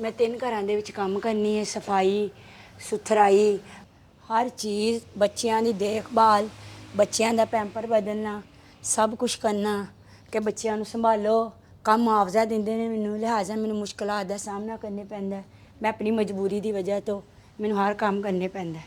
ਮੈਂ 3 ਘਰਾਂ ਦੇ ਵਿੱਚ ਕੰਮ ਕਰਨੀ ਹੈ, ਸਫਾਈ ਸੁਥਰਾਈ ਹਰ ਚੀਜ਼, ਬੱਚਿਆਂ ਦੀ ਦੇਖਭਾਲ, ਬੱਚਿਆਂ ਦਾ ਪੈਂਪਰ ਬਦਲਣਾ, ਸਭ ਕੁਝ ਕਰਨਾ ਕਿ ਬੱਚਿਆਂ ਨੂੰ ਸੰਭਾਲੋ। ਕੰਮ ਮੁਆਵਜ਼ਾ ਦਿੰਦੇ ਨੇ ਮੈਨੂੰ, ਲਿਹਾਜ਼ਾ ਮੈਨੂੰ ਮੁਸ਼ਕਲਾਂ ਦਾ ਸਾਹਮਣਾ ਕਰਨੇ ਪੈਂਦਾ ਹੈ। ਮੈਂ ਆਪਣੀ ਮਜਬੂਰੀ ਦੀ ਵਜ੍ਹਾ ਤੋਂ ਮੈਨੂੰ ਹਰ ਕੰਮ ਕਰਨੇ ਪੈਂਦਾ ਹੈ।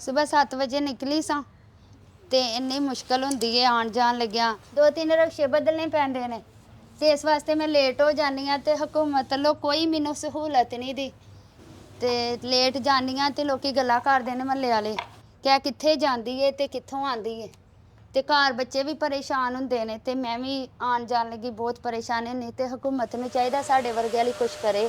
ਸੁਬਹ 7 ਵਜੇ ਨਿਕਲੀ ਸਾਂ ਤੇ ਇੰਨੀ ਮੁਸ਼ਕਲ ਹੁੰਦੀ ਹੈ ਆਉਣ ਜਾਣ ਲੱਗਿਆ। 2-3 ਰਕਸ਼ੇ ਬਦਲਣੇ ਪੈਂਦੇ ਨੇ ਤੇ ਇਸ ਵਾਸਤੇ ਮੈਂ ਲੇਟ ਹੋ ਜਾਂਦੀ ਹਾਂ ਤੇ ਹਕੂਮਤ ਵੱਲੋਂ ਕੋਈ ਮੈਨੂੰ ਸਹੂਲਤ ਨਹੀਂ ਦੀ ਤੇ ਲੇਟ ਜਾਂਦੀ ਹਾਂ ਤੇ ਲੋਕੀ ਗੱਲਾਂ ਕਰਦੇ ਨੇ ਮਹੱਲੇ ਵਾਲੇ ਕਿ ਕਿੱਥੇ ਜਾਂਦੀ ਏ ਤੇ ਕਿੱਥੋਂ ਆਂਦੀ ਏ ਤੇ ਘਰ ਬੱਚੇ ਵੀ ਪਰੇਸ਼ਾਨ ਹੁੰਦੇ ਨੇ ਤੇ ਮੈਂ ਵੀ ਆਉਣ ਜਾਣ ਲੱਗੀ ਬਹੁਤ ਪਰੇਸ਼ਾਨ ਹੁੰਦੀ ਤੇ ਹਕੂਮਤ ਨੂੰ ਚਾਹੀਦਾ ਸਾਡੇ ਵਰਗੇ ਲਈ ਕੁਝ ਕਰੇ।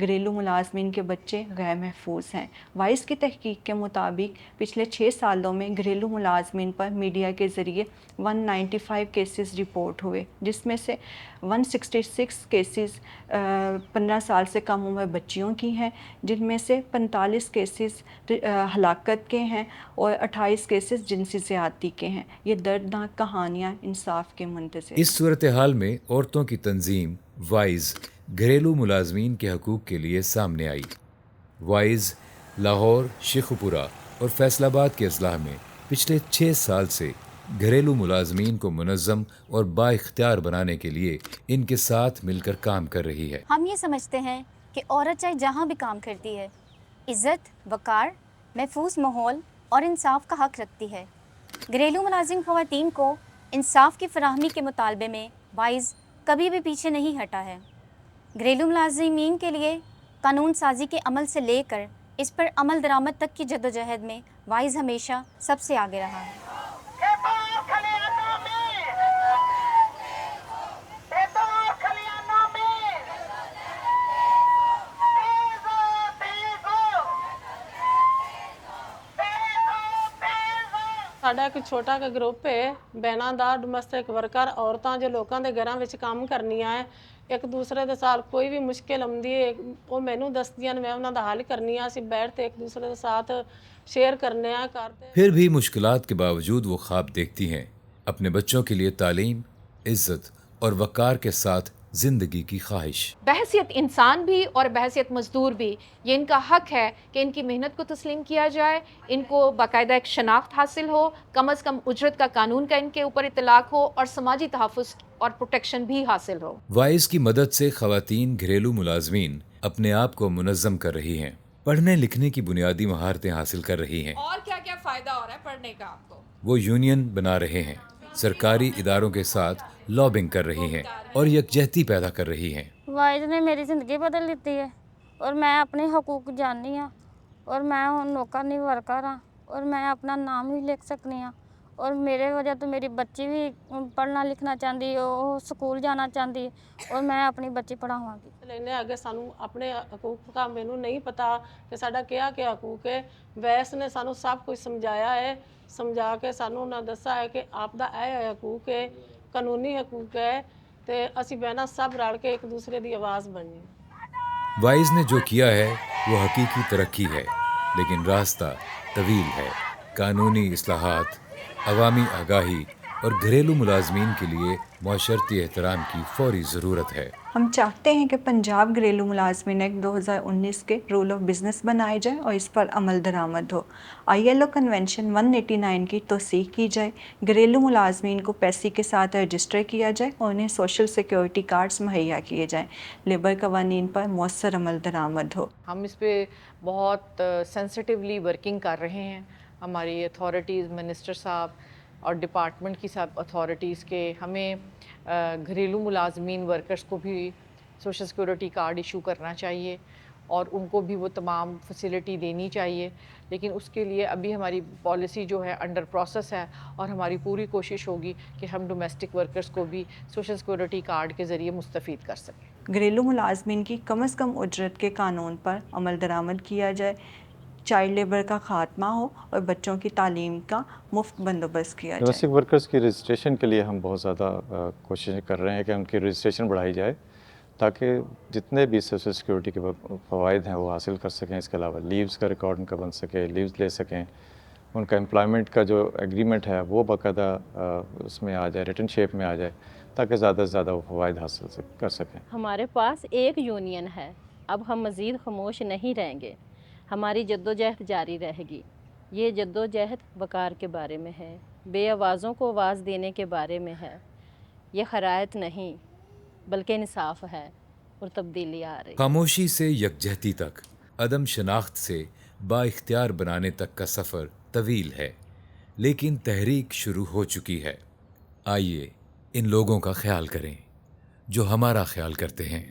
گھریلو ملازمین کے بچے غیر محفوظ ہیں۔ وائس کی تحقیق کے مطابق پچھلے 6 سالوں میں گھریلو ملازمین پر میڈیا کے ذریعے 195 کیسز رپورٹ ہوئے، جس میں سے 166 کیسز 15 سال سے کم عمر بچیوں کی ہیں، جن میں سے 45 کیسز ہلاکت کے ہیں اور 28 کیسز جنسی زیادتی کے ہیں۔ یہ دردناک کہانیاں انصاف کے منتظر۔ اس صورتحال میں عورتوں کی تنظیم وائز گھریلو ملازمین کے حقوق کے لیے سامنے آئی۔ وائز لاہور، شیخوپورہ اور فیصل آباد کے اضلاع میں پچھلے 6 سال سے گھریلو ملازمین کو منظم اور با اختیار بنانے کے لیے ان کے ساتھ مل کر کام کر رہی ہے۔ ہم یہ سمجھتے ہیں کہ عورت چاہے جہاں بھی کام کرتی ہے، عزت، وقار، محفوظ ماحول اور انصاف کا حق رکھتی ہے۔ گھریلو ملازم خواتین کو انصاف کی فراہمی کے مطالبے میں وائز کبھی بھی پیچھے نہیں ہٹا ہے۔ گھریلو ملازمین کے لیے قانون سازی کے عمل سے لے کر اس پر عمل درآمد تک کی جدوجہد میں وائز ہمیشہ سب سے آگے رہا ہے۔ ਸਾਡਾ ਇੱਕ ਛੋਟਾ ਜਿਹਾ ਗਰੁੱਪ ਹੈ ਬਹਿਨਾਂ ਦਾ ਡੋਮੈਸਟਿਕ ਵਰਕਰ, ਔਰਤਾਂ ਜੋ ਲੋਕਾਂ ਦੇ ਘਰਾਂ ਵਿੱਚ ਕੰਮ ਕਰਨੀਆਂ ਹੈ। ਇੱਕ ਦੂਸਰੇ ਦੇ ਸਾਥ ਕੋਈ ਵੀ ਮੁਸ਼ਕਿਲ ਆਉਂਦੀ ਹੈ ਉਹ ਮੈਨੂੰ ਦੱਸਦੀਆਂ ਨੇ, ਮੈਂ ਉਹਨਾਂ ਦਾ ਹੱਲ ਕਰਨੀ ਆ। ਅਸੀਂ ਬੈਠ کے ایک دوسرے کے ساتھ شیئر کرنے ہیں کرتے۔ پھر بھی مشکلات کے باوجود وہ خواب دیکھتی ہیں، اپنے بچوں کے لیے تعلیم، عزت اور وقار کے ساتھ زندگی کی خواہش۔ بحیثیت انسان بھی اور بحیثیت مزدور بھی یہ ان کا حق ہے کہ ان کی محنت کو تسلیم کیا جائے، ان کو باقاعدہ ایک شناخت حاصل ہو، کم از کم اجرت کا قانون کا ان کے اوپر اطلاق ہو اور سماجی تحفظ اور پروٹیکشن بھی حاصل ہو۔ وائز کی مدد سے خواتین گھریلو ملازمین اپنے آپ کو منظم کر رہی ہیں، پڑھنے لکھنے کی بنیادی مہارتیں حاصل کر رہی ہیں۔ اور کیا کیا فائدہ ہو رہا ہے پڑھنے کا آپ کو؟ وہ یونین بنا رہے ہیں، سرکاری اداروں کے ساتھ لابنگ کر رہی ہیں اور یکجہتی پیدا کر رہی ہیں۔ وائز نے میری زندگی بدل دیتی ہے اور میں اپنے حقوق جاننی ہاں اور میں ہوں نوکرنی ورکر ہاں اور میں اپنا نام بھی لکھ سکنی ہاں اور میرے وجہ تو میری بچی بھی پڑھنا لکھنا چاہتی ہے، وہ سکول جانا چاہتی ہے اور میں اپنی بچی پڑھاواں گی۔ ਲੈਣੇ ਅੱਗੇ ਸਾਨੂੰ ਆਪਣੇ ਹਕੂਕ ਦਾ ਮੈਨੂੰ ਨਹੀਂ ਪਤਾ ਕਿ ਸਾਡਾ ਕਿਆ ਕਿਆ ਹਕੂਕ ਹੈ। ਵੈਸ ਨੇ ਸਾਨੂੰ ਸਭ ਕੁਝ ਸਮਝਾਇਆ ਹੈ, ਸਮਝਾ ਕੇ ਸਾਨੂੰ ਉਹਨਾਂ ਦੱਸਿਆ ਹੈ ਕਿ ਆਪ ਦਾ ਇਹ ਹਕੂਕ ਹੈ, ਕਾਨੂੰਨੀ ਹਕੂਕ ਹੈ ਤੇ ਅਸੀਂ ਬਹਿਣਾ ਸਭ ਰਲ کے ایک دوسرے ਦੀ ਆਵਾਜ਼ ਬਣਨੀ۔ وائز نے جو کیا ہے وہ حقیقی ترقی ہے، لیکن راستہ طویل ہے۔ قانونی اصلاحات، عوامی آگاہی اور گھریلو ملازمین کے لیے معاشرتی احترام کی فوری ضرورت ہے۔ ہم چاہتے ہیں کہ پنجاب گھریلو ملازمین ایکٹ 2019 کے رول آف بزنس بنائے جائے اور اس پر عمل درآمد ہو۔ ILO کنونشن 189 کی توثیق کی جائے، گھریلو ملازمین کو پیسے کے ساتھ رجسٹر کیا جائے اور انہیں سوشل سیکیورٹی کارڈز مہیا کیے جائیں، لیبر قوانین پر مؤثر عمل درآمد ہو۔ ہم اس پہ بہت سینسٹیولی ورکنگ کر رہے ہیں، ہماری اتھارٹیز، منسٹر صاحب اور ڈپارٹمنٹ کی سب اتھارٹیز کے ہمیں گھریلو ملازمین ورکرز کو بھی سوشل سیکورٹی کارڈ ایشو کرنا چاہیے اور ان کو بھی وہ تمام فیسلٹی دینی چاہیے، لیکن اس کے لیے ابھی ہماری پالیسی جو ہے انڈر پروسیس ہے اور ہماری پوری کوشش ہوگی کہ ہم ڈومیسٹک ورکرز کو بھی سوشل سیکورٹی کارڈ کے ذریعے مستفید کر سکیں۔ گھریلو ملازمین کی کم از کم اجرت کے قانون پر عمل درآمد کیا جائے، چائلڈ لیبر کا خاتمہ ہو اور بچوں کی تعلیم کا مفت بندوبست کیا جائے۔ ڈومیسٹک ورکرز کی رجسٹریشن کے لیے ہم بہت زیادہ کوششیں کر رہے ہیں کہ ان کی رجسٹریشن بڑھائی جائے تاکہ جتنے بھی سوشل سیکورٹی کے فوائد ہیں وہ حاصل کر سکیں۔ اس کے علاوہ لیوز کا ریکارڈ ان کا بن سکے، لیوز لے سکیں، ان کا امپلائمنٹ کا جو ایگریمنٹ ہے وہ باقاعدہ اس میں آ جائے، ریٹن شیپ میں آ جائے تاکہ زیادہ سے زیادہ وہ فوائد حاصل کر سکیں۔ ہمارے پاس ایک یونین ہے، اب ہم مزید خاموش نہیں رہیں گے، ہماری جدوجہد جاری رہے گی۔ یہ جدوجہد وقار کے بارے میں ہے، بے آوازوں کو آواز دینے کے بارے میں ہے، یہ خرائط نہیں بلکہ انصاف ہے اور تبدیلی آ رہی۔ خاموشی سے یکجہتی تک، عدم شناخت سے با اختیار بنانے تک کا سفر طویل ہے، لیکن تحریک شروع ہو چکی ہے۔ آئیے ان لوگوں کا خیال کریں جو ہمارا خیال کرتے ہیں۔